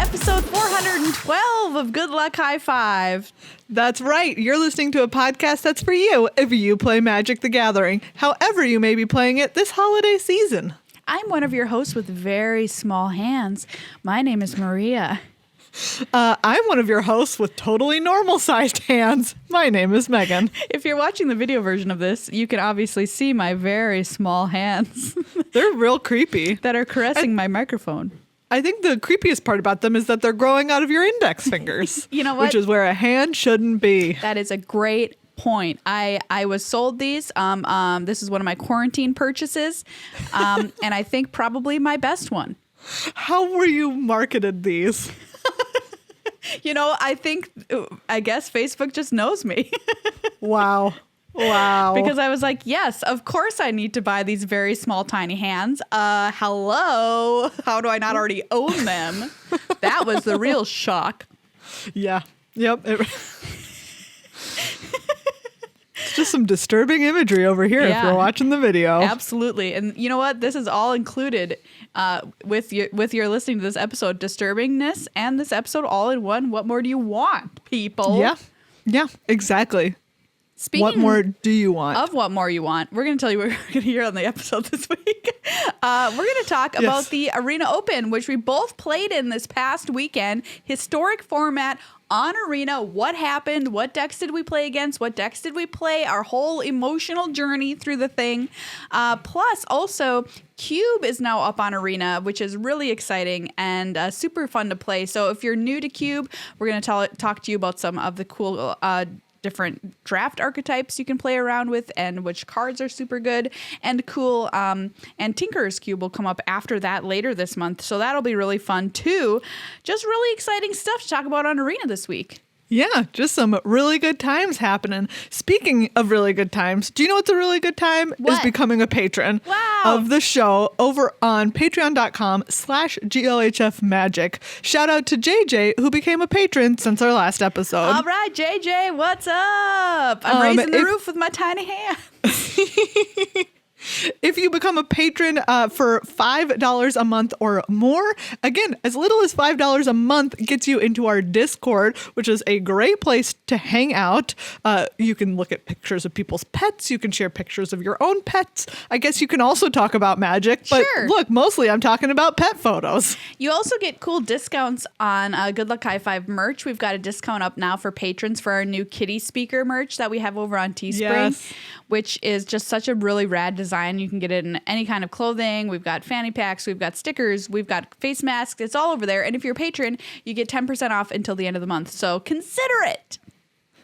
episode 412 of Good Luck High Five. That's right. You're listening to a podcast that's for you if you play Magic the Gathering, however you may be playing it this holiday season. I'm one of your hosts with very small hands. My name is Maria. I'm one of your hosts with totally normal-sized hands. My name is Meghan. If you're watching the video version of this, you can obviously see my very small hands. They're real creepy. That are caressing my microphone. I think the creepiest part about them is that they're growing out of your index fingers. You know what? Which is where a hand shouldn't be. That is a great point. I was sold these. This is one of my quarantine purchases, and I think probably my best one. How were you marketed these? You know, I guess Facebook just knows me. Wow. Because I was like, yes, of course I need to buy these very small, tiny hands. Hello. How do I not already own them? That was the real shock. Yeah. Yep. It's just some disturbing imagery over here if you're watching the video. Absolutely. And you know what? This is all included with your listening to this episode. Disturbingness and this episode all in one. What more do you want, people? Yeah, exactly. Speaking what more do you want? Of what more you want, we're going to tell you what we're going to hear on the episode this week. We're going to talk about the Arena Open, which we both played in this past weekend. Historic format on Arena. What happened? What decks did we play against? What decks did we play? Our whole emotional journey through the thing. Plus, also, Cube is now up on Arena, which is really exciting and super fun to play. So if you're new to Cube, we're going to talk to you about some of the cool different draft archetypes you can play around with and which cards are super good and cool. And Tinker's Cube will come up after that later this month. So that'll be really fun too. Just really exciting stuff to talk about on Arena this week. Yeah, just some really good times happening. Speaking of really good times, do you know what's a really good time? What? Is becoming a patron of the show over on patreon.com/GLHF Magic. Shout out to JJ, who became a patron since our last episode. All right, JJ, what's up? I'm raising the roof with my tiny hands. If you become a patron for $5 a month or more, again, as little as $5 a month gets you into our Discord, which is a great place to hang out. You can look at pictures of people's pets. You can share pictures of your own pets. I guess you can also talk about magic. But look, mostly I'm talking about pet photos. You also get cool discounts on Good Luck High Five merch. We've got a discount up now for patrons for our new kitty speaker merch that we have over on Teespring, which is just such a really rad design. You can get it in any kind of clothing. We've got fanny packs. We've got stickers. We've got face masks. It's all over there. And if you're a patron, you get 10% off until the end of the month. So consider it.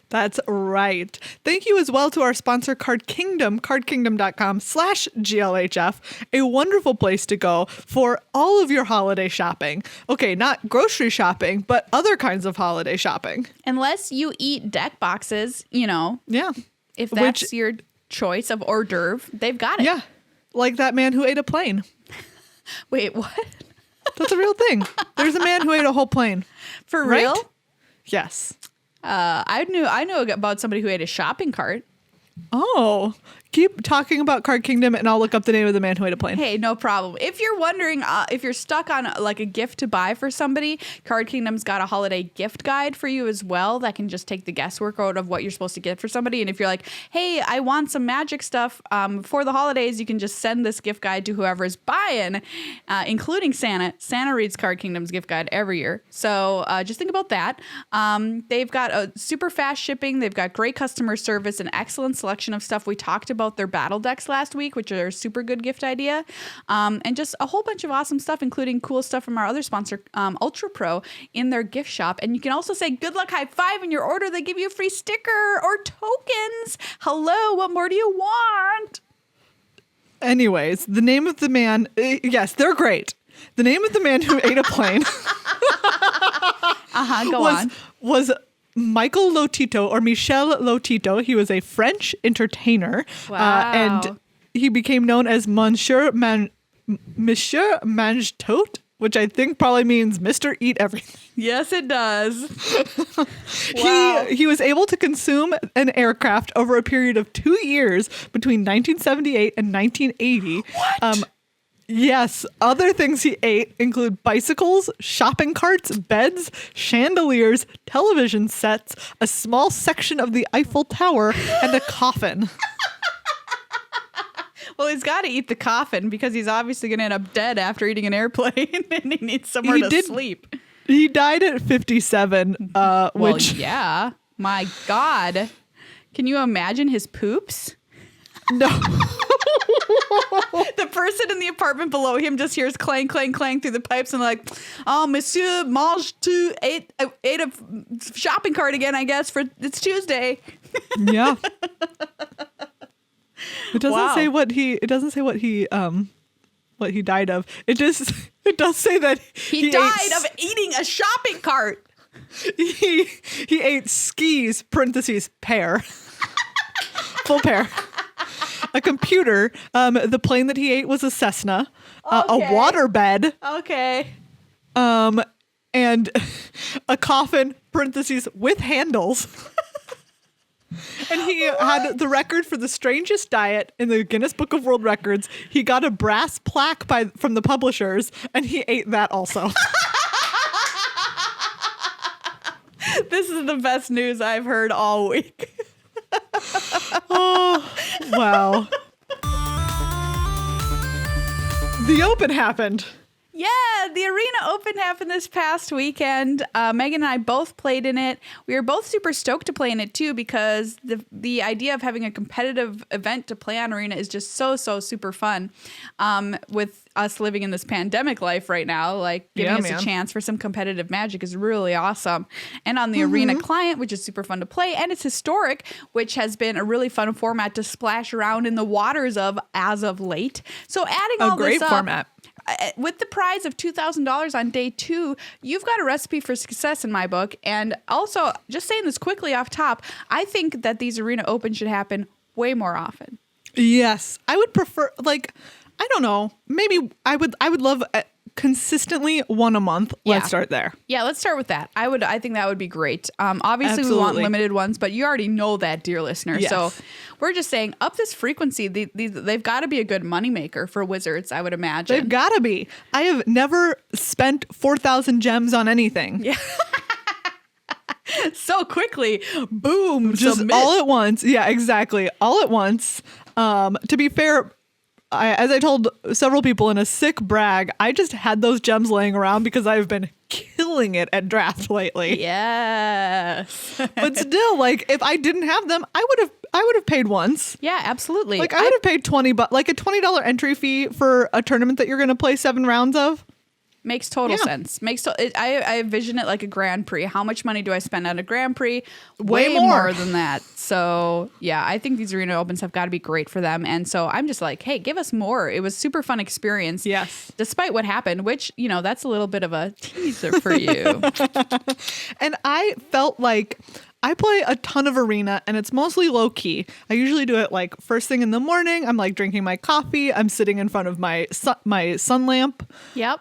That's right. Thank you as well to our sponsor, Card Kingdom, cardkingdom.com/GLHF, a wonderful place to go for all of your holiday shopping. Okay, not grocery shopping, but other kinds of holiday shopping. Unless you eat deck boxes, you know. Yeah. If that's your choice of hors d'oeuvre, they've got it. Yeah. Like that man who ate a plane. Wait, what? That's a real thing. There's a man who ate a whole plane. For real? Yes. I knew about somebody who ate a shopping cart. Oh, keep talking about Card Kingdom and I'll look up the name of the man who ate a plane. Hey, no problem. If you're wondering, if you're stuck on like a gift to buy for somebody, Card Kingdom's got a holiday gift guide for you as well that can just take the guesswork out of what you're supposed to get for somebody. And if you're like, hey, I want some magic stuff for the holidays, you can just send this gift guide to whoever's buying, including Santa. Santa reads Card Kingdom's gift guide every year. So just think about that. They've got a super fast shipping. They've got great customer service and excellent selection of stuff. We talked about their battle decks last week, which are a super good gift idea. And just a whole bunch of awesome stuff, including cool stuff from our other sponsor, Ultra Pro, in their gift shop. And you can also say Good Luck High Five in your order. They give you a free sticker or tokens. Hello, what more do you want? Anyways, the name of the man, yes, they're great. The name of the man who ate a plane Go on. Was Michael Lotito or Michel Lotito. He was a French entertainer. Wow. And he became known as Monsieur Mange-Tout, which I think probably means Mr. Eat Everything. Yes, it does. Wow. He was able to consume an aircraft over a period of 2 years between 1978 and 1980. What? Yes. Other things he ate include bicycles, shopping carts, beds, chandeliers, television sets, a small section of the Eiffel Tower, and a coffin. Well, he's got to eat the coffin because he's obviously going to end up dead after eating an airplane and he needs somewhere to sleep. He died at 57, which... yeah. My God. Can you imagine his poops? No. The person in the apartment below him just hears clang, clang, clang through the pipes and like, oh, Monsieur mange ate a shopping cart again, I guess, for it's Tuesday. Yeah. It doesn't Wow. say what he died of. It does say that He died of eating a shopping cart. he ate skis, parentheses, pear. Full pear. A computer. The plane that he ate was a Cessna. A waterbed. Okay. And a coffin, parentheses, with handles. And he had the record for the strangest diet in the Guinness Book of World Records. He got a brass plaque from the publishers, and he ate that also. This is the best news I've heard all week. Oh, wow. The Open happened. Yeah, the Arena Open happened this past weekend. Meghan and I both played in it. We were both super stoked to play in it too because the idea of having a competitive event to play on Arena is just so super fun. With us living in this pandemic life right now, like giving us a chance for some competitive magic is really awesome. And on the Arena client, which is super fun to play, and it's historic, which has been a really fun format to splash around in the waters of as of late. So adding all this up, format. With the prize of $2,000 on day 2, you've got a recipe for success in my book. And also, just saying this quickly off top, I think that these Arena Opens should happen way more often. Yes, I would prefer, like, I don't know, maybe I would love consistently one a month. Let's start there. Yeah, let's start with that. I think that would be great. Obviously, Absolutely. we want limited ones, but you already know that, dear listener. Yes. So we're just saying up this frequency. They've got to be a good moneymaker for Wizards, I would imagine. They've got to be. I have never spent 4,000 gems on anything. Yeah. So quickly, boom, Just submit. all at once. Yeah, exactly. All at once. To be fair, as I told several people in a sick brag, I just had those gems laying around because I've been killing it at draft lately. Yes. But still, like, if I didn't have them, I would have paid once. Yeah, absolutely. Like, I would have paid $20, like a $20 entry fee for a tournament that you're going to play 7 rounds of. Makes total sense. I envision it like a Grand Prix. How much money do I spend on a Grand Prix? Way more than that. So yeah, I think these Arena Opens have got to be great for them. And so I'm just like, hey, give us more. It was super fun experience. Yes. Despite what happened, which, that's a little bit of a teaser for you. And I felt like I play a ton of Arena and it's mostly low key. I usually do it like first thing in the morning. I'm like drinking my coffee. I'm sitting in front of my sun lamp. Yep.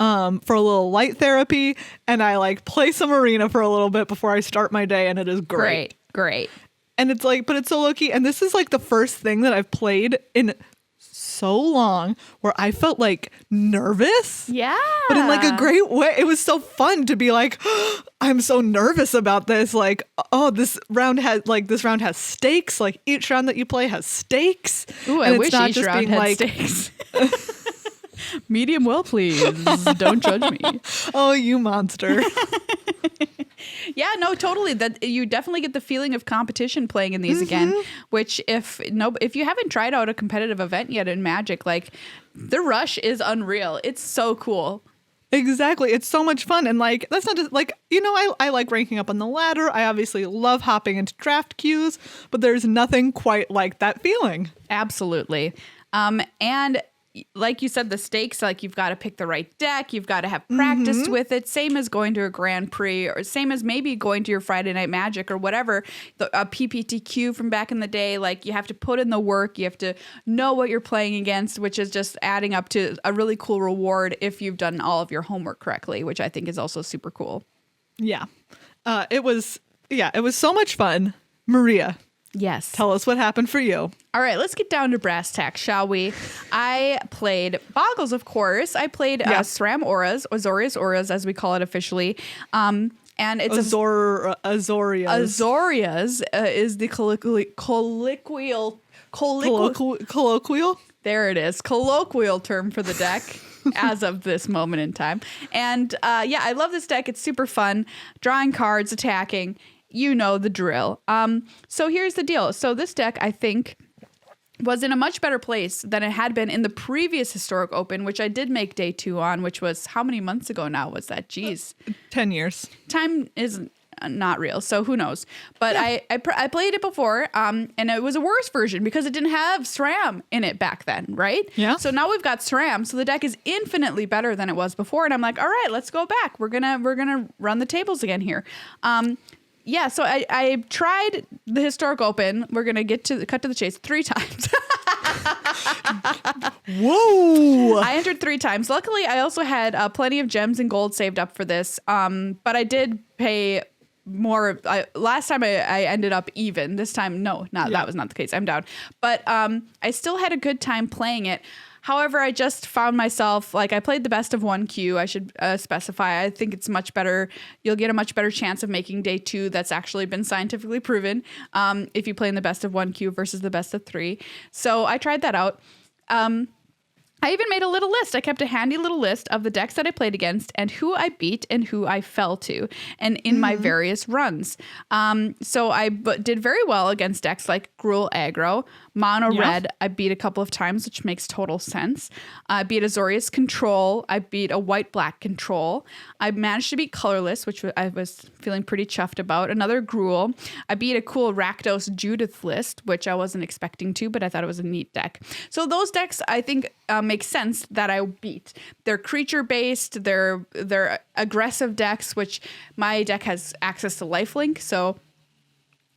For a little light therapy, and I like play some Arena for a little bit before I start my day, and it is great. Great. And it's like, but it's so low key. And this is like the first thing that I've played in so long where I felt like nervous. Yeah. But in like a great way. It was so fun to be like, oh, I'm so nervous about this. Like, oh, this round has stakes. Like each round that you play has stakes. Ooh, and I wish each round had stakes. Medium well, please. Don't judge me. Oh, you monster. Yeah, no, totally. That you definitely get the feeling of competition playing in these again. Which, if you haven't tried out a competitive event yet in Magic, like the rush is unreal. It's so cool. Exactly. It's so much fun. And like, that's not just like, I like ranking up on the ladder. I obviously love hopping into draft queues, but there's nothing quite like that feeling. Absolutely. And like you said, the stakes, like you've got to pick the right deck. You've got to have practiced with it. Same as going to a Grand Prix, or same as maybe going to your Friday Night Magic or whatever, a PPTQ from back in the day. Like you have to put in the work. You have to know what you're playing against, which is just adding up to a really cool reward if you've done all of your homework correctly, which I think is also super cool. Yeah. It was so much fun. Maria, Yes. Tell us what happened for you. All right, let's get down to brass tacks, shall we? I played Boggles, of course. I played SRAM Auras, Azorius Auras, as we call it officially. And it's Azorius. Azorius is the Colloquial? There it is. Colloquial term for the deck as of this moment in time. And I love this deck. It's super fun. Drawing cards, attacking. You know the drill. So here's the deal. So this deck, I think, was in a much better place than it had been in the previous Historic Open, which I did make day 2 on, which was how many months ago now was that? Jeez. 10 years. Time is not real, so who knows? But I played it before, and it was a worse version because it didn't have SRAM in it back then, right? Yeah. So now we've got SRAM, so the deck is infinitely better than it was before, and I'm like, all right, let's go back. We're gonna run the tables again here. So I tried the Historic Open. We're going to cut to the chase 3 times. Whoa! I entered 3 times. Luckily, I also had plenty of gems and gold saved up for this. But I did pay more. Last time I ended up even. This time, that was not the case. I'm down. But I still had a good time playing it. However, I just found myself, I played the best of 1 queue. I should specify. I think it's much better. You'll get a much better chance of making day 2. That's actually been scientifically proven if you play in the best of 1 queue versus the best of 3. So I tried that out. I even made a little list. I kept a handy little list of the decks that I played against and who I beat and who I fell to, and in my various runs. So I did very well against decks like Gruul Aggro, Mono Red. I beat a couple of times, which makes total sense. I beat Azorius Control. I beat a White-Black Control. I managed to beat Colorless, which I was feeling pretty chuffed about. Another Gruul. I beat a cool Rakdos Judith list, which I wasn't expecting to, but I thought it was a neat deck. So those decks, I think, make sense that I beat. They're creature-based. They're aggressive decks, which my deck has access to lifelink, so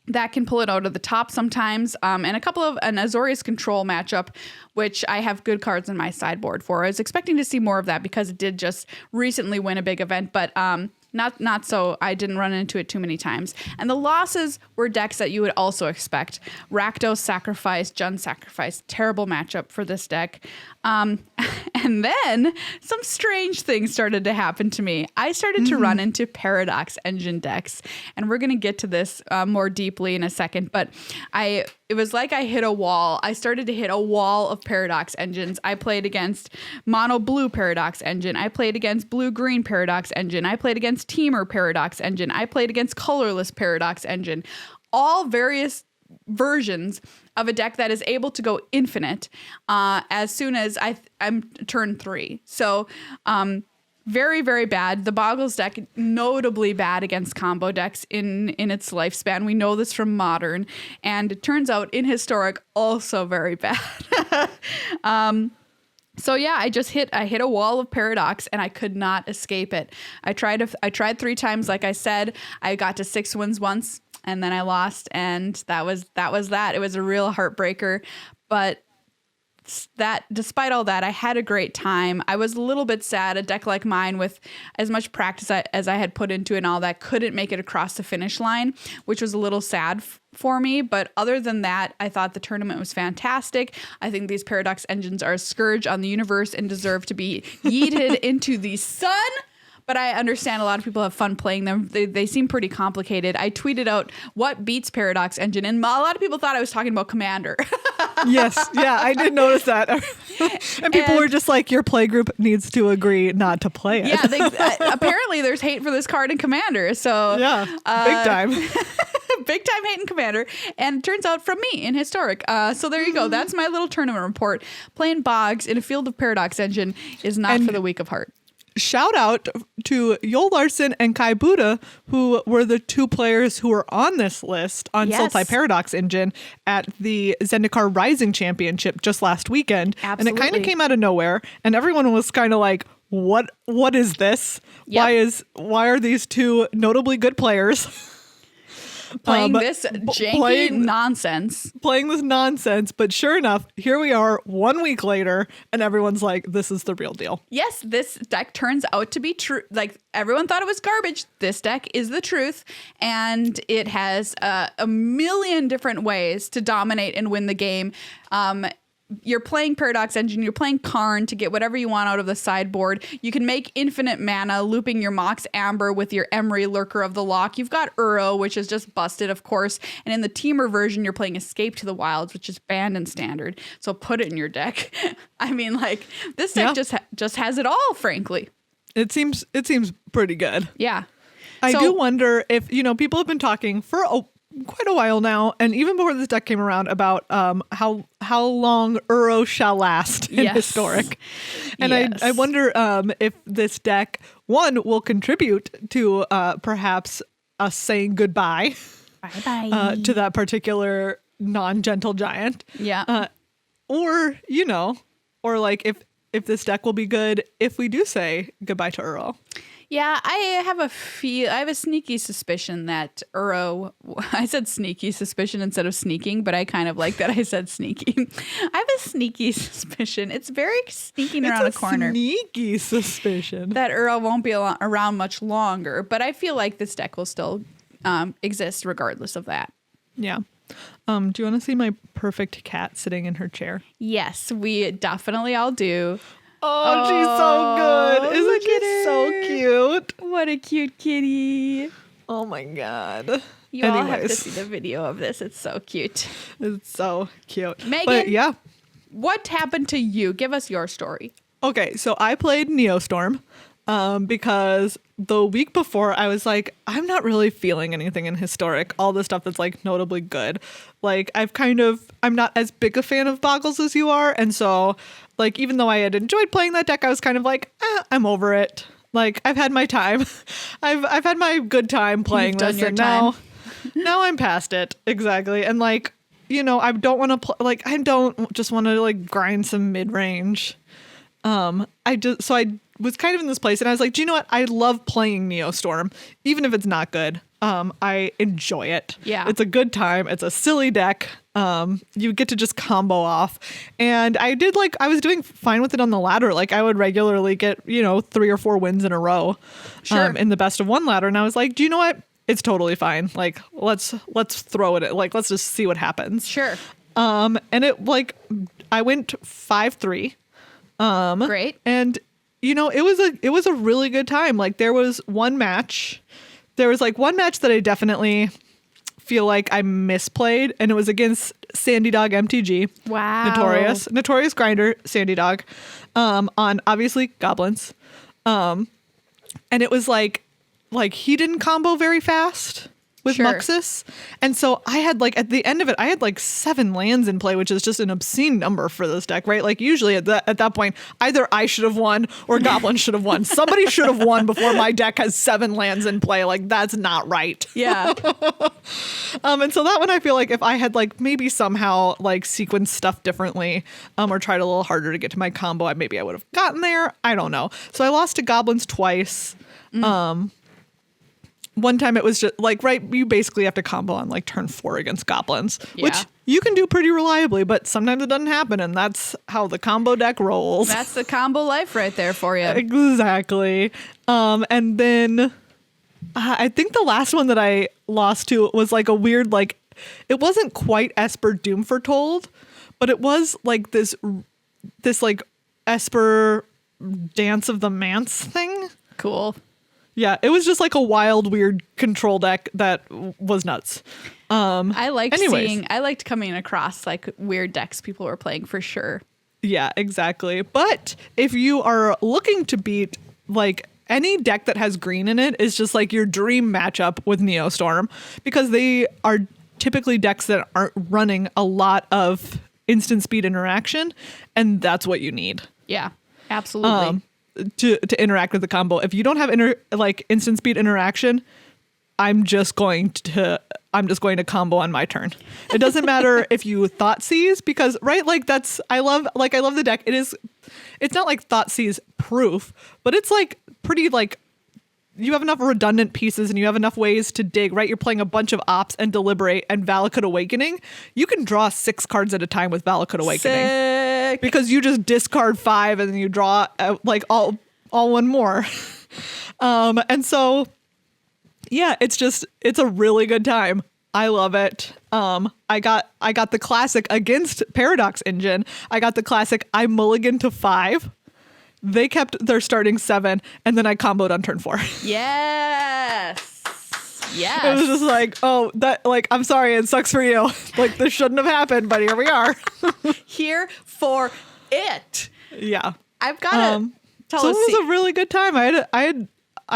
that can pull it out of the top sometimes. And a couple of an Azorius Control matchup, which I have good cards in my sideboard for. I was expecting to see more of that because it did just recently win a big event, but not so. I didn't run into it too many times. And the losses were decks that you would also expect. Rakdos Sacrifice, Jund Sacrifice, terrible matchup for this deck. And then some strange things started to happen to me. I started to run into Paradox Engine decks, and we're going to get to this more deeply in a second, but it was like I hit a wall. I started to hit a wall of Paradox Engines. I played against Mono Blue Paradox Engine. I played against Blue Green Paradox Engine. I played against Teamer Paradox Engine. I played against Colorless Paradox Engine. All various versions of a deck that is able to go infinite as soon as I'm turn 3. So very, very bad. The Boggles deck, notably bad against combo decks in its lifespan. We know this from Modern, and it turns out in Historic also very bad. So yeah, I hit a wall of Paradox and I could not escape it. I tried 3 times, like I said. I got to 6 wins once and then I lost, and that was that. It was a real heartbreaker, but that despite all that, I had a great time. I was a little bit sad. A deck like mine, with as much practice as I had put into it and all that, couldn't make it across the finish line, which was a little sad for me. But other than that, I thought the tournament was fantastic. I think these Paradox Engines are a scourge on the universe and deserve to be yeeted into the sun. But I understand a lot of people have fun playing them. They seem pretty complicated. I tweeted out what beats Paradox Engine, and a lot of people thought I was talking about Commander. Yes, yeah, I did notice that. And people were just like, your play group needs to agree not to play it. Yeah, apparently there's hate for this card in Commander. So yeah, big time. Big time hate in Commander. And it turns out from me in Historic. So there you go. That's my little tournament report. Playing Boggs in a field of Paradox Engine is not for the weak of heart. Shout out to Joel Larson and Kai Buddha, who were the 2 players who were on this list on Sultai Paradox Engine at the Zendikar Rising Championship just last weekend. Absolutely. And it kind of came out of nowhere, and everyone was kind of like, what is this? Yep. Why are these 2 notably good players Playing But this janky playing- nonsense. playing this nonsense. But sure enough, here we are 1 week later, and everyone's like, this is the real deal. Yes, this deck turns out to be true. Like, everyone thought it was garbage. This deck is the truth, and it has a million different ways to dominate and win the game. You're playing Paradox Engine, you're playing Karn to get whatever you want out of the sideboard. You can make infinite mana, looping your Mox Amber with your Emery, Lurker of the Lock. You've got Uro, which is just busted, of course. And in the Teamer version, you're playing Escape to the Wilds, which is banned in Standard. So put it in your deck. I mean, like, this deck just has it all, frankly. It seems pretty good. Yeah. I So- do wonder if, people have been talking for quite a while now, and even before this deck came around, about how long Uro shall last in Yes. Historic. And Yes. I wonder if this deck, one, will contribute to perhaps us saying goodbye Bye-bye. to that particular non-gentle giant. Yeah. Or like if this deck will be good if we do say goodbye to Uro. Yeah, I have a sneaky suspicion that Uro, I said sneaky suspicion instead of sneaking, but I kind of like that I said sneaky. I have a sneaky suspicion. It's very sneaking around a corner. Sneaky suspicion. That Uro won't be around much longer, but I feel like this deck will still exist regardless of that. Yeah. Do you want to see my perfect cat sitting in her chair? Yes, we definitely all do. Oh, she's so good. Isn't look she at so her. cute? What a cute kitty. Oh my God. You all have to Anyways, see the video of this. It's so cute. it's so cute. Meghan? But yeah. What happened to you? Give us your story. Okay, so I played Neostorm because the week before I was like, I'm not really feeling anything in Historic, all the stuff that's like notably good. Like I'm not as big a fan of Boggles as you are. And so like, even though I had enjoyed playing that deck, I was kind of like, I'm over it. Like I've had my time. I've had my good time playing You've done this, your and time. now I'm past it. Exactly. And like, I don't want to I don't just want to like grind some mid-range. I was kind of in this place, and I was like, do you know what? I love playing Neostorm, even if it's not good. I enjoy it. Yeah. It's a good time. It's a silly deck. You get to just combo off. And I was doing fine with it on the ladder. Like I would regularly get, 3 or 4 wins in a row. Sure. In the best of one ladder. And I was like, do you know what? It's totally fine. Like let's throw it. Like let's just see what happens. Sure. And it I went 5-3. Great. And it was a really good time. Like there was one match that I definitely feel like I misplayed, and it was against Sandy Dog MTG. Wow. Notorious grinder Sandy Dog, on obviously goblins. And it was like he didn't combo very fast with Sure. Muxus. And so I had at the end of it, I had 7 lands in play, which is just an obscene number for this deck, right? Like usually at that point, either I should have won or Goblin should have won. Somebody should have won before my deck has 7 lands in play. Like that's not right. Yeah. And so that one, I feel like if I had maybe somehow sequenced stuff differently, or tried a little harder to get to my combo, I would have gotten there. I don't know. So I lost to goblins twice. One time it was just you basically have to combo on turn 4 against goblins, which Yeah. you can do pretty reliably, but sometimes it doesn't happen. And that's how the combo deck rolls. That's the combo life right there for you. Exactly. And then I think the last one that I lost to was a weird, it wasn't quite Esper Doom Foretold, but it was this Esper Dance of the Manse thing. Cool. Yeah, it was just a wild, weird control deck that was nuts. I liked anyways. I liked coming across weird decks people were playing for sure. Yeah, exactly. But if you are looking to beat any deck that has green in it is just your dream matchup with Neostorm, because they are typically decks that aren't running a lot of instant speed interaction, and that's what you need Yeah, absolutely. to interact with the combo. If you don't have instant speed interaction, I'm just going to combo on my turn. It doesn't matter if you Thoughtseize, because I love the deck. It's not Thoughtseize proof, but it's pretty enough redundant pieces and you have enough ways to dig, right? You're playing a bunch of Ops and Deliberate and Valakut Awakening. You can draw 6 cards at a time with Valakut Awakening. Sick. Because you just discard 5 and then you draw like all one more. And so, yeah, it's a really good time. I love it. I got the classic against Paradox Engine. I got the classic I mulligan to 5. They kept their starting 7, and then I comboed on turn 4. Yes. Yes. It was just like, oh, that, like, I'm sorry, it sucks for you. Like, this shouldn't have happened, but here we are. Here for it. Yeah. I've got to tell So us. it was a really good time. I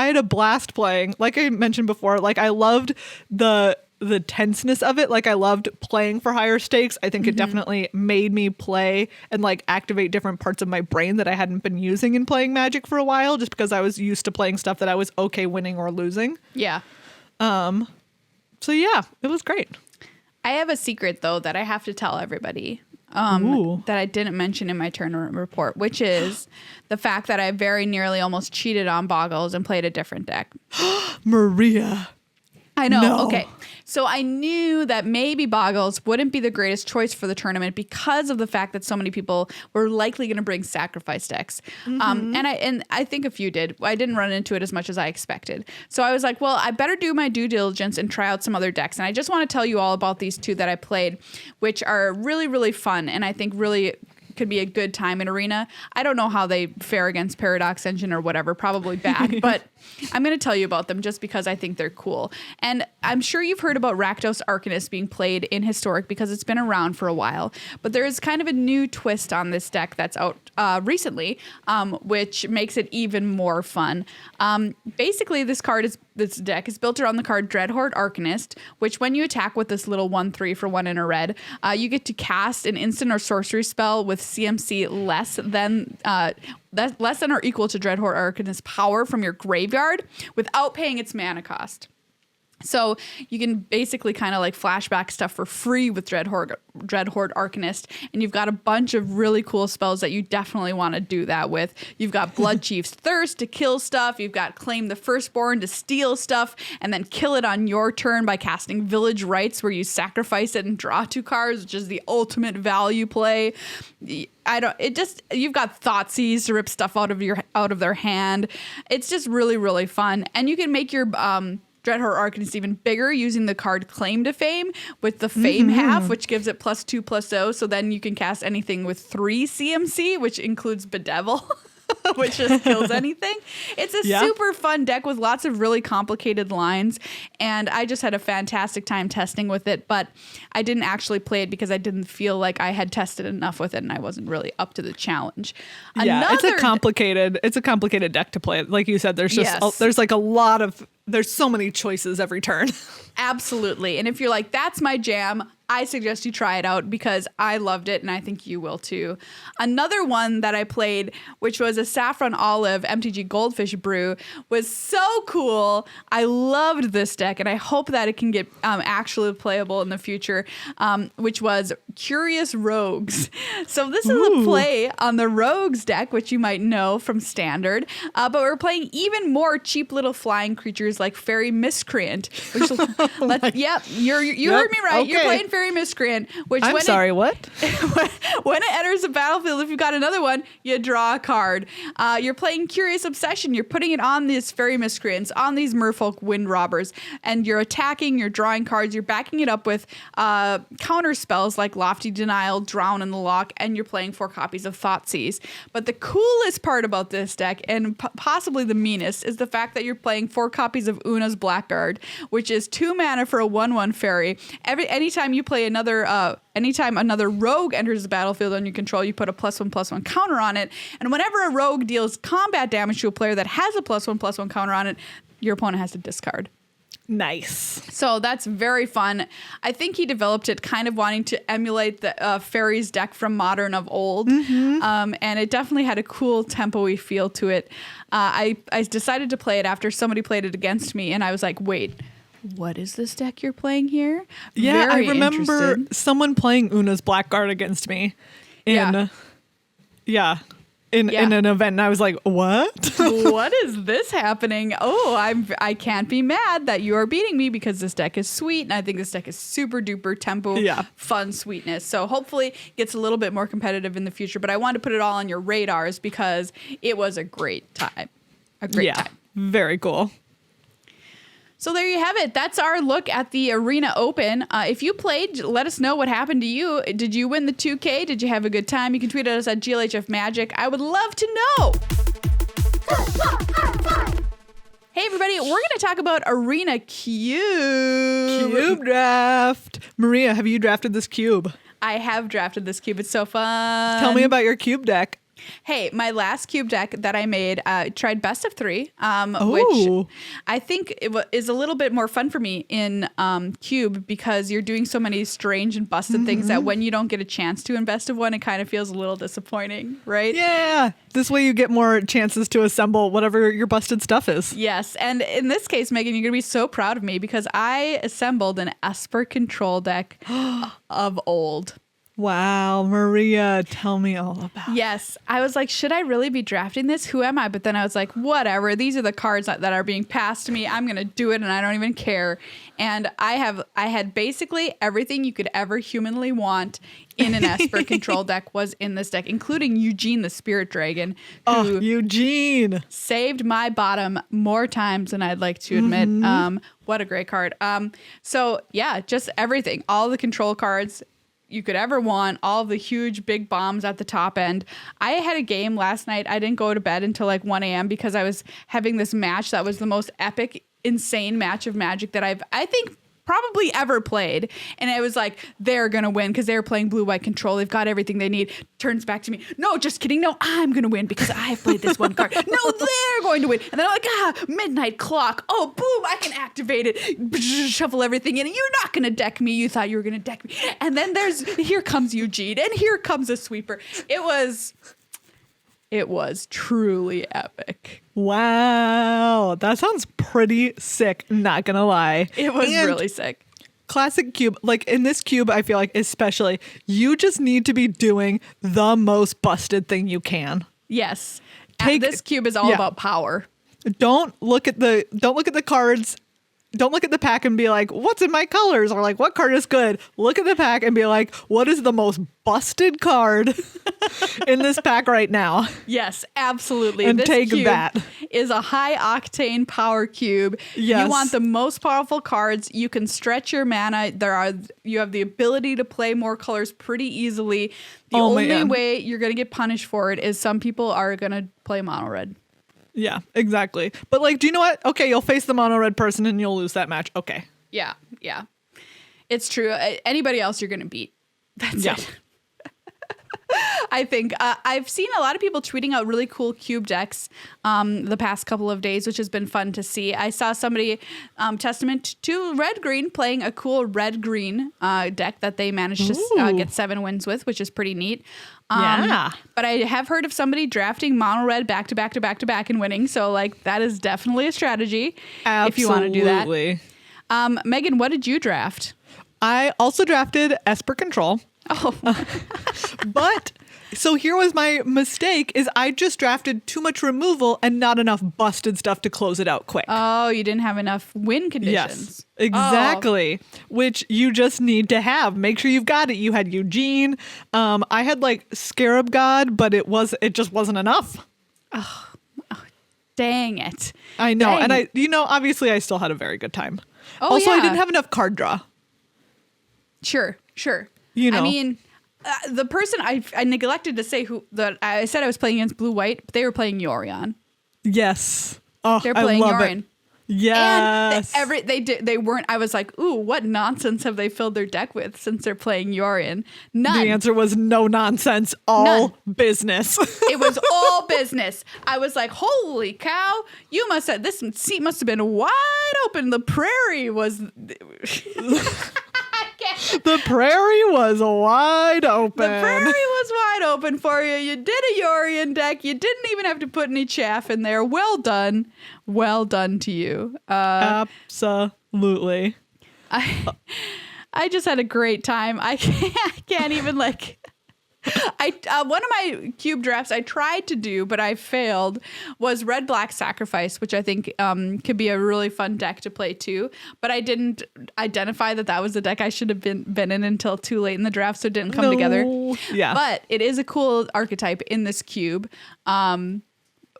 had a blast playing. Like I mentioned before, like I loved the tenseness of it. Like I loved playing for higher stakes. I think it definitely made me play and like activate different parts of my brain that I hadn't been using in playing Magic for a while, just because I was used to playing stuff that I was okay winning or losing. Yeah. So yeah, it was great. I have a secret though that I have to tell everybody. Ooh. That I didn't mention in my tournament report, which is the fact that I very nearly almost cheated on Boggles and played a different deck. Maria. I know. No. Okay. So I knew that maybe Boggles wouldn't be the greatest choice for the tournament because of the fact that so many people were likely going to bring sacrifice decks. And I think a few did. I didn't run into it as much as I expected. So I was like, well, I better do my due diligence and try out some other decks. And I just want to tell you all about these 2 that I played, which are really, really fun. And I think really could be a good time in Arena. I don't know how they fare against Paradox Engine or whatever, probably bad, but I'm going to tell you about them just because I think they're cool. And I'm sure you've heard about Rakdos Arcanist being played in Historic because it's been around for a while, but there is kind of a new twist on this deck that's out recently, which makes it even more fun. Basically, this deck is built around the card Dreadhorde Arcanist, which when you attack with this little 1/3 for 1 in a red, you get to cast an instant or sorcery spell with CMC less than or equal to Dreadhorde Arcanist's power from your graveyard without paying its mana cost. So you can basically kind of like flashback stuff for free with Dreadhorde Arcanist, and you've got a bunch of really cool spells that you definitely want to do that with. You've got Blood Chief's Thirst to kill stuff. You've got Claim the Firstborn to steal stuff and then kill it on your turn by casting Village Rites, where you sacrifice it and draw 2 cards, which is the ultimate value play. You've got Thoughtseize to rip stuff out of their hand. It's just really, really fun, and you can make your Dreadhorde Arcanist even bigger using the card Claim to Fame with the Fame half, which gives it +2/+0. So then you can cast anything with 3 CMC, which includes Bedevil, which just kills anything. It's a super fun deck with lots of really complicated lines. And I just had a fantastic time testing with it, but I didn't actually play it because I didn't feel like I had tested enough with it and I wasn't really up to the challenge. Yeah, it's a complicated deck to play. Like you said, there's just there's so many choices every turn. Absolutely. And if you're like, that's my jam, I suggest you try it out because I loved it and I think you will too. Another one that I played, which was a Saffron Olive MTG Goldfish brew, was so cool. I loved this deck and I hope that it can get actually playable in the future, which was Curious Rogues. So this is a play on the Rogues deck, which you might know from Standard, but we're playing even more cheap little flying creatures like Fairy Miscreant, which you heard me right. Okay. You're playing Fairy Miscreant, which when it enters the battlefield, if you've got another one, you draw a card. You're playing Curious Obsession. You're putting it on these Fairy Miscreants, on these Merfolk Wind Robbers, and you're attacking, you're drawing cards, you're backing it up with counter spells like Lofty Denial, Drown in the Lock, and you're playing 4 copies of Thoughtseize. But the coolest part about this deck, and possibly the meanest, is the fact that you're playing 4 copies of Una's Blackguard, which is 2 mana for a 1/1 fairy. Anytime you play anytime another rogue enters the battlefield on your control, you put a +1/+1 counter on it. And whenever a rogue deals combat damage to a player that has a +1/+1 counter on it, your opponent has to discard. Nice. So that's very fun. I think he developed it kind of wanting to emulate the Fairies deck from Modern of old. And it definitely had a cool tempo-y feel to it. I decided to play it after somebody played it against me, and I was like, wait, what is this deck you're playing here? Yeah, Very I remember interested. someone playing Una's Blackguard against me. And yeah. in an event, and I was like, what? What is this happening? Oh, I can't be mad that you are beating me because this deck is sweet, and I think this deck is super duper tempo, fun sweetness. So hopefully it gets a little bit more competitive in the future, but I wanted to put it all on your radars because it was a great time. A great time. Very cool. So there you have it. That's our look at the Arena Open. If you played, let us know what happened to you. Did you win the 2K? Did you have a good time? You can tweet at us at GLHF Magic. I would love to know. Hey, everybody. We're going to talk about Arena Cube Draft. Maria, have you drafted this cube? I have drafted this cube. It's so fun. Tell me about your cube deck. Hey, my last cube deck that I made, tried best of 3, which I think is a little bit more fun for me in cube because you're doing so many strange and busted things that when you don't get a chance to invest in one, it kind of feels a little disappointing, right? Yeah. This way you get more chances to assemble whatever your busted stuff is. Yes. And in this case, Megan, you're going to be so proud of me because I assembled an Esper control deck of old. Wow, Maria, tell me all about it. Yes. I was like, should I really be drafting this? Who am I? But then I was like, whatever. These are the cards that are being passed to me. I'm going to do it and I don't even care. And I had basically everything you could ever humanly want in an Esper control deck was in this deck, including Eugene the Spirit Dragon, who Eugene saved my bottom more times than I'd like to admit. What a great card. So yeah, just everything, all the control cards you could ever want, all the huge big bombs at the top end. I had a game last night. I didn't go to bed until like 1 a.m. because I was having this match that was the most epic, insane match of Magic that I think probably ever played. And it was like, they're going to win because they're playing blue-white control. They've got everything they need. Turns back to me. No, just kidding. No, I'm going to win because I've played this one card. No, they're going to win. And then I'm like, midnight clock. Oh, boom, I can activate it. Shuffle everything in. You're not going to deck me. You thought you were going to deck me. And then here comes Eugene and here comes a sweeper. It was truly epic. Wow. That sounds pretty sick, not gonna lie. It was really sick. Classic cube. Like in this cube, I feel like especially, you just need to be doing the most busted thing you can. Yes. This cube is all about power. Don't look at the cards. Don't look at the pack and be like, what's in my colors? Or like, what card is good? Look at the pack and be like, what is the most busted card in this pack right now? Yes, absolutely. And this take cube that. Is a high octane power cube. Yes. You want the most powerful cards. You can stretch your mana. You have the ability to play more colors pretty easily. The only way you're going to get punished for it is some people are going to play mono red. Yeah, exactly. But like, do you know what? Okay, you'll face the mono red person and you'll lose that match. Okay. Yeah. It's true. Anybody else you're going to beat. That's it. I think I've seen a lot of people tweeting out really cool cube decks the past couple of days, which has been fun to see. I saw somebody, testament to Red Green, playing a cool Red Green deck that they managed to get 7 wins with, which is pretty neat. But I have heard of somebody drafting mono red back to back to back to back and winning. So like that is definitely a strategy. Absolutely. If you want to do that. Megan, what did you draft? I also drafted Esper Control. Oh, but so here was my mistake is I just drafted too much removal and not enough busted stuff to close it out quick. Oh, you didn't have enough win conditions. Yes, exactly. Which you just need to have. Make sure you've got it. You had Eugene. I had like Scarab God, but it just wasn't enough. Oh, dang it. I know. Dang. And obviously I still had a very good time. Oh, also, yeah. I didn't have enough card draw. Sure. I mean, the person I neglected to say I said I was playing against blue-white, but they were playing Yorion. Yes. Oh, they're playing Yorion. Yes. And they weren't. I was like, ooh, what nonsense have they filled their deck with since they're playing Yorion? None. The answer was no nonsense. All business. It was all business. I was like, holy cow! You must have this seat must have been wide open. The prairie was. The prairie was wide open. The prairie was wide open for you. You did a Yorion deck. You didn't even have to put any chaff in there. Well done. Well done to you. Absolutely. I just had a great time. I can't even like. One of my cube drafts I tried to do, but I failed, was Red Black Sacrifice, which I think could be a really fun deck to play too. But I didn't identify that was the deck I should have been in until too late in the draft, so it didn't come together. Yeah. But it is a cool archetype in this cube.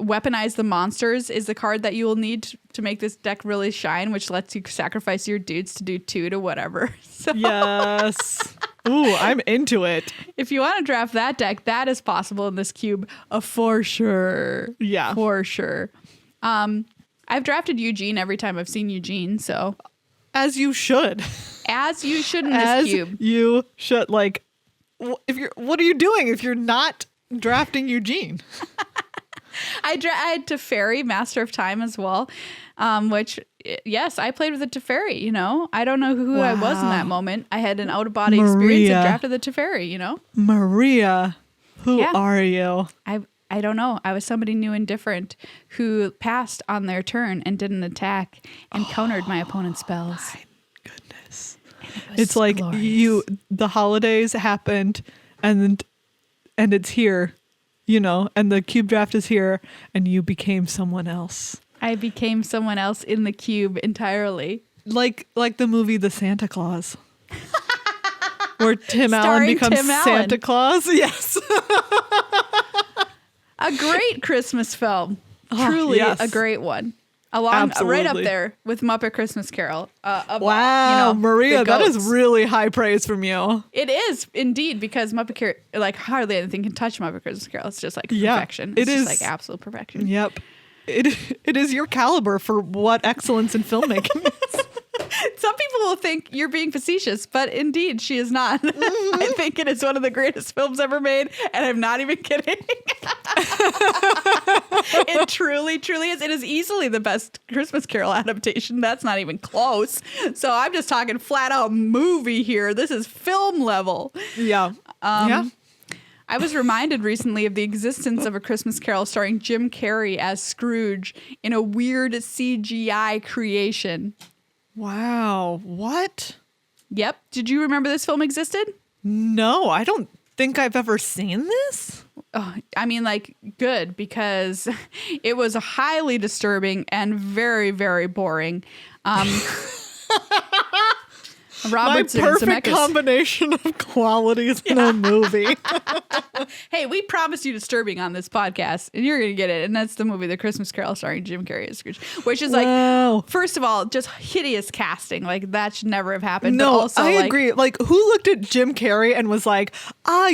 Weaponize the Monsters is the card that you will need to make this deck really shine, which lets you sacrifice your dudes to do 2 to whatever. So Yes. Ooh, I'm into it. if you want to draft that deck, that is possible in this cube, for sure. Yeah. For sure. I've drafted Eugene every time I've seen Eugene, so As you should. as you should in this As cube. you should. Like, what are you doing if you're not drafting Eugene? I had Teferi, Master of Time as well, which, yes, I played with a Teferi, you know. I don't know who I was in that moment. I had an out-of-body experience and drafted the Teferi, you know. Maria, who Yeah. are you? I don't know. I was somebody new and different who passed on their turn and didn't attack and countered my opponent's spells. My goodness. It was It's like glorious. the holidays happened and it's here, you know, and the cube draft is here and you became someone else. I became someone else in the cube entirely. Like the movie The Santa Claus. Where Tim Allen Starring becomes Tim Allen. Santa Claus. Yes. A great Christmas film. Oh, Truly yes. a great one. Right up Absolutely. there with Muppet Christmas Carol. Wow, Maria, that is really high praise from you. It is indeed, because Muppet Carol, like, hardly anything can touch Muppet Christmas Carol. It's just like Yeah, perfection. it It's just is. like absolute perfection. Yep. It is your caliber for what excellence in filmmaking is. Some people will think you're being facetious, but indeed, she is not. Mm-hmm. I think it is one of the greatest films ever made, and I'm not even kidding. It truly, truly is. It is easily the best Christmas Carol adaptation. That's not even close. So I'm just talking flat out movie here. This is film level. Yeah. Yeah. I was reminded recently of the existence of a Christmas Carol starring Jim Carrey as Scrooge in a weird CGI creation. Wow. What? Yep. Did you remember this film existed? No, I don't think I've ever seen this. Oh, I mean, like, good, because it was highly disturbing and very, very boring. Robert My perfect Zemeckis. combination of qualities in a movie. Hey, we promised you disturbing on this podcast, and you're going to get it. And that's the movie The Christmas Carol starring Jim Carrey as Scrooge, which is like, Wow. first of all, just hideous casting. Like, that should never have happened. No, but also, I like, agree. Like, who looked at Jim Carrey and was like,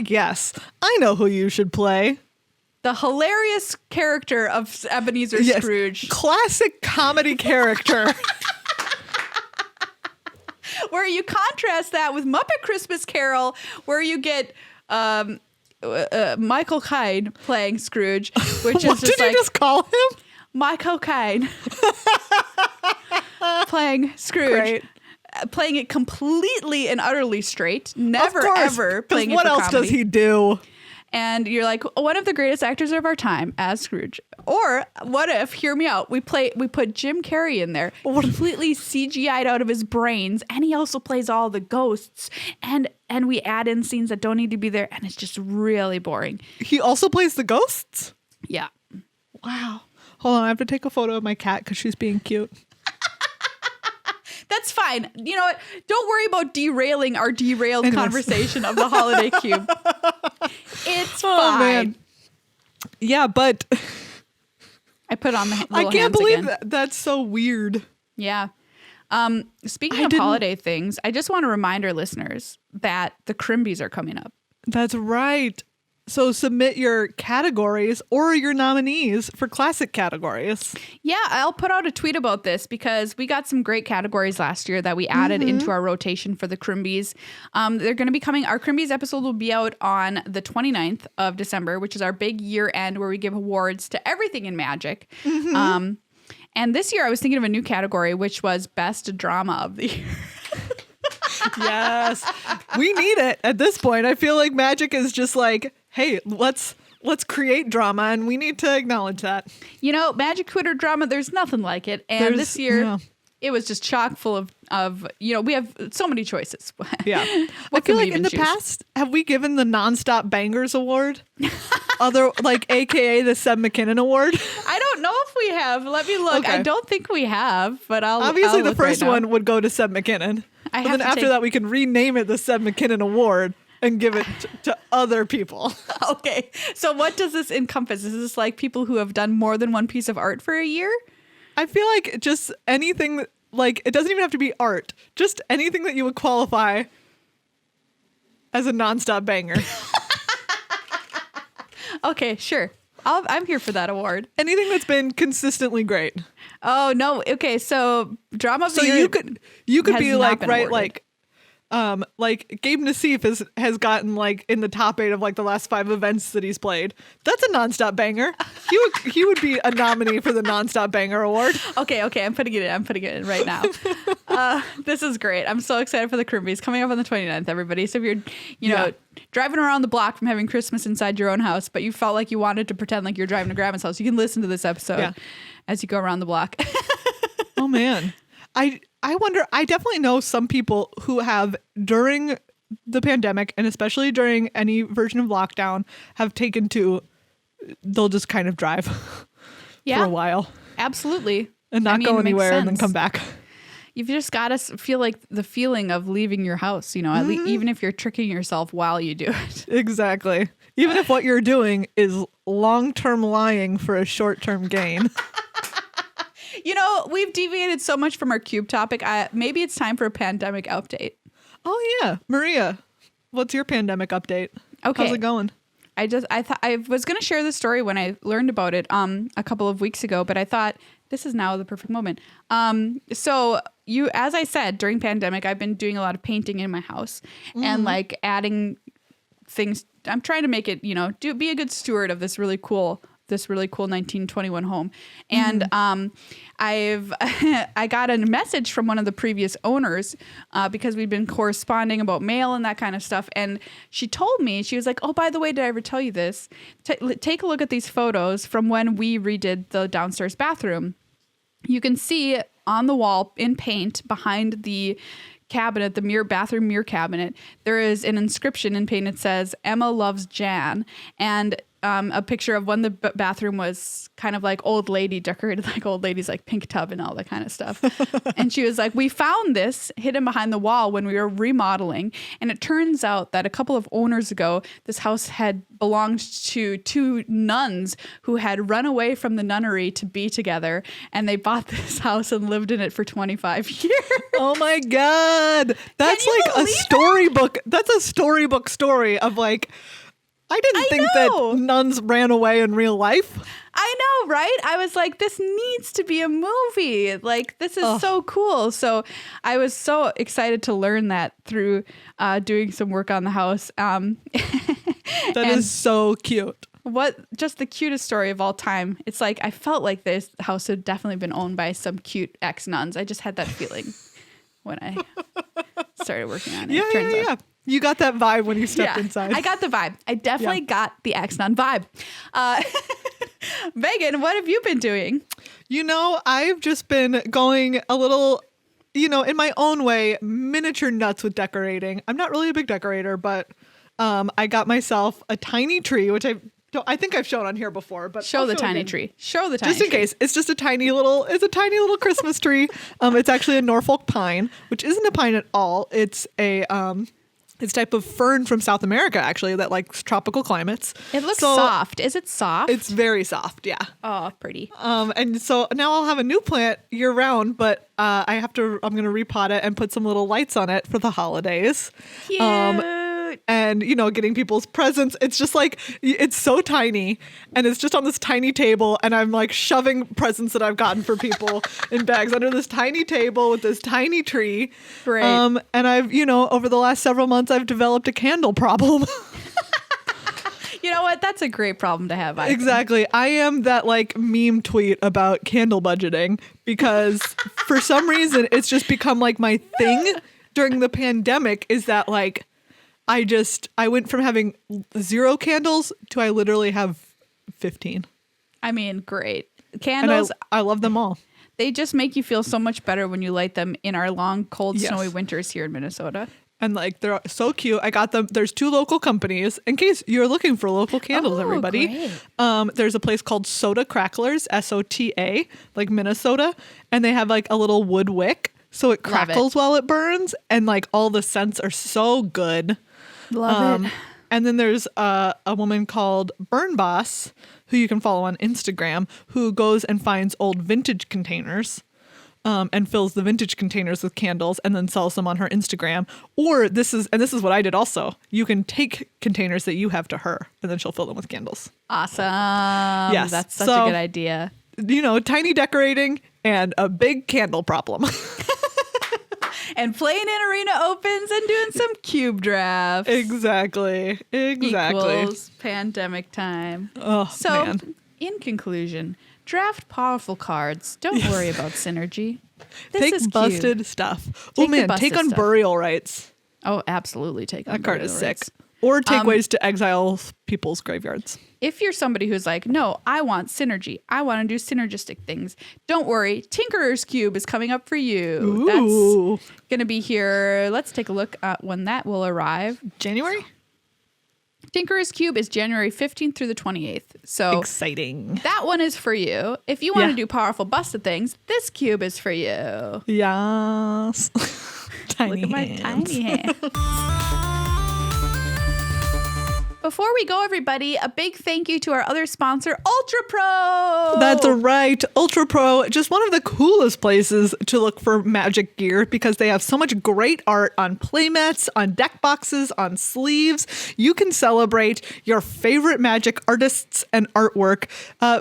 yes, I know who you should play. the hilarious character of Ebenezer Yes. Scrooge, Classic comedy character. where you contrast that with Muppet Christmas Carol, where you get Michael Caine playing Scrooge, which What is did just you like just call him? Michael Caine playing Scrooge. Great. Playing it completely and utterly straight, never Of course, ever 'cause playing it what for else comedy. does he do? And you're like, one of the greatest actors of our time as Scrooge. Or what if, hear me out, we put Jim Carrey in there, completely CGI'd out of his brains, and he also plays all the ghosts, and we add in scenes that don't need to be there, and it's just really boring. He also plays the ghosts? Yeah. Wow. Hold on, I have to take a photo of my cat because she's being cute. That's fine. You know what? Don't worry about derailing our derailed Anyways. conversation of the Holiday Cube. It's Oh, fine. man. Yeah, but I put on the little I can't hands believe again. that's so weird. Yeah. Speaking I of didn't- holiday things, I just want to remind our listeners that the Crimbies are coming up. That's right. So submit your categories or your nominees for classic categories. Yeah, I'll put out a tweet about this because we got some great categories last year that we added into our rotation for the Crimbies. They're going to be coming. Our Crimbies episode will be out on the 29th of December, which is our big year end where we give awards to everything in Magic. And this year I was thinking of a new category, which was Best Drama of the Year. Yes. We need it at this point. I feel like Magic is just like, hey, let's create drama, and we need to acknowledge that. You know, Magic Twitter drama, there's nothing like it. And this year, it was just chock full of we have so many choices. Yeah. What I feel can we like even in the choose? past, have we given the Nonstop Bangers Award? AKA the Seb McKinnon Award? I don't know if we have. Let me look. Okay. I don't think we have, but Obviously, I'll the look right first now. one would go to Seb McKinnon. I But have then to after take- that, we can rename it the Seb McKinnon Award and give it to other people. Okay. So what does this encompass? Is this like people who have done more than one piece of art for a year? I feel like just anything, like, it doesn't even have to be art. Just anything that you would qualify as a nonstop banger. Okay, sure. I'm here for that award. Anything that's been consistently great. Oh no. Okay, so drama of So the year. you could has be not like, been right, awarded. like Gabe Nassif has gotten like in the top 8 of like the last 5 events that he's played. That's a nonstop banger. He would be a nominee for the Nonstop Banger Award. Okay, I'm putting it in. I'm putting it in right now. This is great. I'm so excited for the Crimbies coming up on the 29th, everybody. So if you're, Yeah. driving around the block from having Christmas inside your own house, but you felt like you wanted to pretend like you're driving to grandma's house, you can listen to this episode as you go around the block. Oh man. I wonder, I definitely know some people who have during the pandemic and especially during any version of lockdown have taken to, they'll just kind of drive for Yeah, a while absolutely. and not go it makes anywhere and then sense. come back. You've just got to feel like the feeling of leaving your house, at least, even if you're tricking yourself while you do it. Exactly. Even if what you're doing is long-term lying for a short-term gain. We've deviated so much from our cube topic. Maybe it's time for a pandemic update. Oh yeah. Maria, what's your pandemic update? Okay. How's it going? I thought I was going to share this story when I learned about it a couple of weeks ago, but I thought this is now the perfect moment. So as I said, during pandemic, I've been doing a lot of painting in my house and like adding things. I'm trying to make it, be a good steward of this really cool 1921 home. And I got a message from one of the previous owners because we'd been corresponding about mail and that kind of stuff. And she told me, she was like, oh, by the way, did I ever tell you this? Take a look at these photos from when we redid the downstairs bathroom. You can see on the wall in paint behind the cabinet, the bathroom mirror cabinet, there is an inscription in paint. It says, Emma loves Jan. And a picture of when the bathroom was kind of like old lady decorated, like old ladies, like pink tub and all that kind of stuff. And she was like, we found this hidden behind the wall when we were remodeling. And it turns out that a couple of owners ago, this house had belonged to 2 nuns who had run away from the nunnery to be together. And they bought this house and lived in it for 25 years. Oh my God. That's you like a believe storybook. That's a storybook story of like, I didn't think know. that nuns ran away in real life. I know, right? I was like, this needs to be a movie. Like, this is so cool. So I was so excited to learn that through doing some work on the house. That is so cute. Just the cutest story of all time. It's like, I felt like this house had definitely been owned by some cute ex-nuns. I just had that feeling when I started working on it. Turns out. You got that vibe when you stepped inside. I got the vibe. I definitely got the ex-nun vibe. Megan, what have you been doing? I've just been going a little, in my own way, miniature nuts with decorating. I'm not really a big decorator, but I got myself a tiny tree, which I think I've shown on here before, but Show I'll the show tiny again. tree. Show the tiny Just in tree. case, it's a tiny little Christmas tree. It's actually a Norfolk pine, which isn't a pine at all. It's a it's type of fern from South America, actually, that likes tropical climates. It looks soft. Is it soft? It's very soft, yeah. Oh, pretty. And so now I'll have a new plant year round, but I'm going to repot it and put some little lights on it for the holidays. Cute. And, getting people's presents. It's just like, it's so tiny and it's just on this tiny table. And I'm like shoving presents that I've gotten for people in bags under this tiny table with this tiny tree. Great. And I've, over the last several months, I've developed a candle problem. You know what? That's a great problem to have. I think. Exactly. I am that like meme tweet about candle budgeting because for some reason it's just become like my thing during the pandemic is that like I went from having 0 candles to I literally have 15. I mean, great. And Candles. I love them all. They just make you feel so much better when you light them in our long, cold, Yes. snowy winters here in Minnesota. And like they're so cute. I got them. There's 2 local companies in case you're looking for local candles, Oh, everybody. great. There's a place called Soda Cracklers, SOTA, like Minnesota, and they have like a little wood wick, so it Love it. crackles while it burns, and like all the scents are so good. Love it. And then there's a woman called Burn Boss, who you can follow on Instagram, who goes and finds old vintage containers. And fills the vintage containers with candles and then sells them on her Instagram. Or this is what I did also. You can take containers that you have to her and then she'll fill them with candles. Awesome. Yes. That's such So- a good idea. You know, tiny decorating and a big candle problem. And playing in arena opens and doing some cube drafts. Exactly. Equals pandemic time. Oh, So, man. in conclusion, draft powerful cards. Don't worry about synergy. This Take is cute. busted stuff. Take Oh the man, busted take on stuff. burial rights. Oh, absolutely. Take on That card is burial sick. rights. Or take ways to exile people's graveyards. If you're somebody who's like, no, I want synergy. I want to do synergistic things. Don't worry. Tinkerer's Cube is coming up for you. Ooh. That's going to be here. Let's take a look at when that will arrive. January? Tinkerer's Cube is January 15th through the 28th. So Exciting. that one is for you. If you want to Yeah. do powerful busted things, this cube is for you. Yes. Tiny Look at my hands. tiny hand. Before we go, everybody, a big thank you to our other sponsor, Ultra Pro. That's right. Ultra Pro, just one of the coolest places to look for magic gear because they have so much great art on playmats, on deck boxes, on sleeves. You can celebrate your favorite magic artists and artwork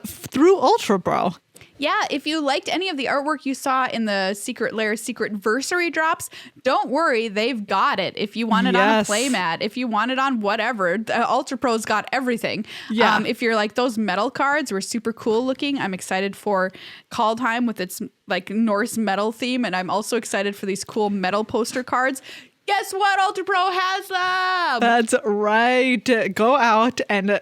through Ultra Pro. Yeah, if you liked any of the artwork you saw in the Secret Lair Secret Versary drops, don't worry, they've got it. If you want it Yes. on a playmat, if you want it on whatever, Ultra Pro's got everything. Yeah. If you're like, those metal cards were super cool looking, I'm excited for Kaldheim with its like Norse metal theme, and I'm also excited for these cool metal poster cards. Guess what? Ultra Pro has them. That's right. Go out and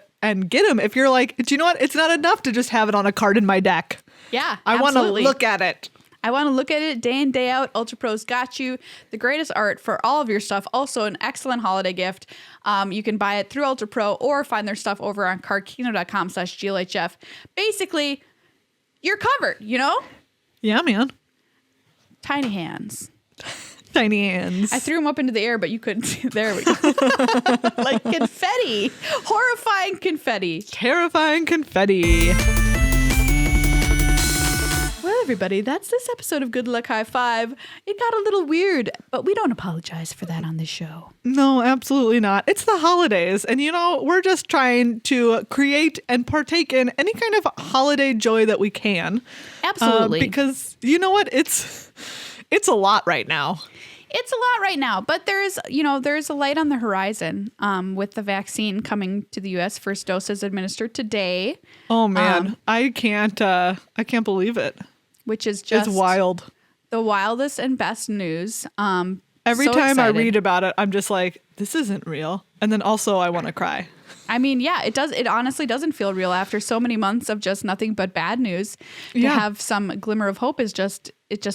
get them. If you're like, do you know what? It's not enough to just have it on a card in my deck. Yeah, I want to absolutely. look at it. I want to look at it day in, day out. Ultra Pro's got you. The greatest art for all of your stuff. Also an excellent holiday gift. You can buy it through Ultra Pro or find their stuff over on cardkino.com/GLHF. Basically, you're covered, you know? Yeah, man. Tiny hands. Tiny hands. I threw them up into the air, but you couldn't see. There we go. Like confetti. Horrifying confetti. Terrifying confetti. Well, everybody, that's this episode of Good Luck High Five. It got a little weird, but we don't apologize for that on this show. No, absolutely not. It's the holidays. And, you know, we're just trying to create and partake in any kind of holiday joy that we can. Absolutely. Because, you know what? It's a lot right now. It's a lot right now, but there's a light on the horizon with the vaccine coming to the U.S. First dose is administered today, Oh, man. I can't believe it. which is just It's wild. the wildest and best news. Every So time I excited. read about it, I'm just like, this isn't real. And then also I want to cry. I mean, yeah, it does. It honestly doesn't feel real after so many months of just nothing but bad news. To Yeah. have some glimmer of hope it just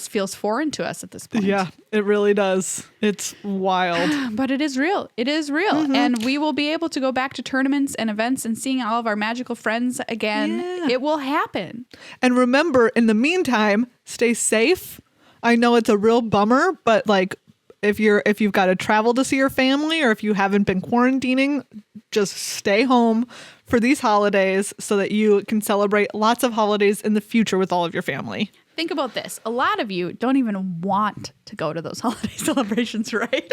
feels foreign to us at this point. Yeah, it really does. It's wild. But it is real. It is real. Mm-hmm. And we will be able to go back to tournaments and events and seeing all of our magical friends again. Yeah. It will happen. And remember, in the meantime, stay safe. I know it's a real bummer, but like if you've got to travel to see your family or if you haven't been quarantining, just stay home for these holidays so that you can celebrate lots of holidays in the future with all of your family. Think about this. A lot of you don't even want to go to those holiday celebrations, right?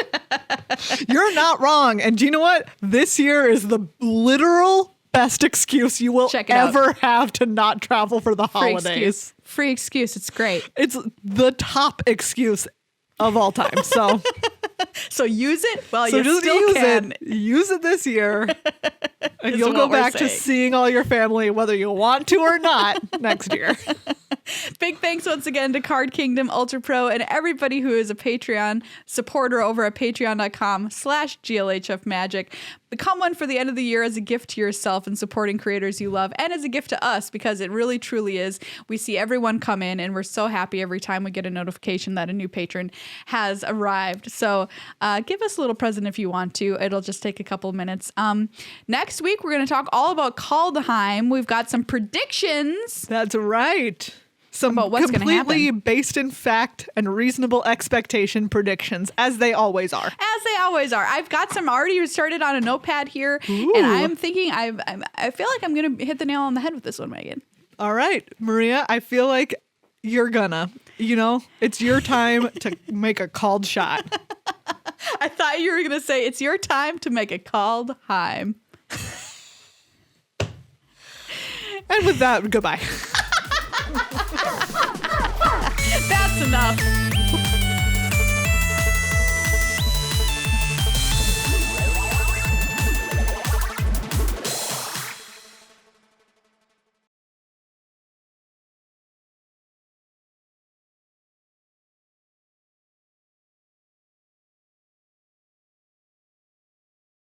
You're not wrong. And do you know what? This year is the literal best excuse you will Check it out. ever have to not travel for the Free holidays. excuse. Free excuse. It's great. It's the top excuse of all time. So So use it while So you just still use can. it. Use it this year. And Is you'll go what we're back to saying. seeing all your family, whether you want to or not, next year. Big thanks once again to Card Kingdom, Ultra Pro, and everybody who is a Patreon supporter over at patreon.com/GLHF Magic. become one for the end of the year as a gift to yourself and supporting creators you love, and as a gift to us, because it really truly is. We see everyone come in and we're so happy every time we get a notification that a new patron has arrived. So give us a little present if you want to. It'll just take a couple minutes. Next week, we're going to talk all about Kaldheim. We've got some predictions. That's right. Some about what's completely based in fact and reasonable expectation predictions, as they always are. As they always are. I've got some already started on a notepad here, and I'm thinking I feel like I'm going to hit the nail on the head with this one, Megan. All right, Maria, I feel like you're gonna. It's your time to make a called shot. I thought you were going to say it's your time to make a Kaldheim. And with that, goodbye. That's enough.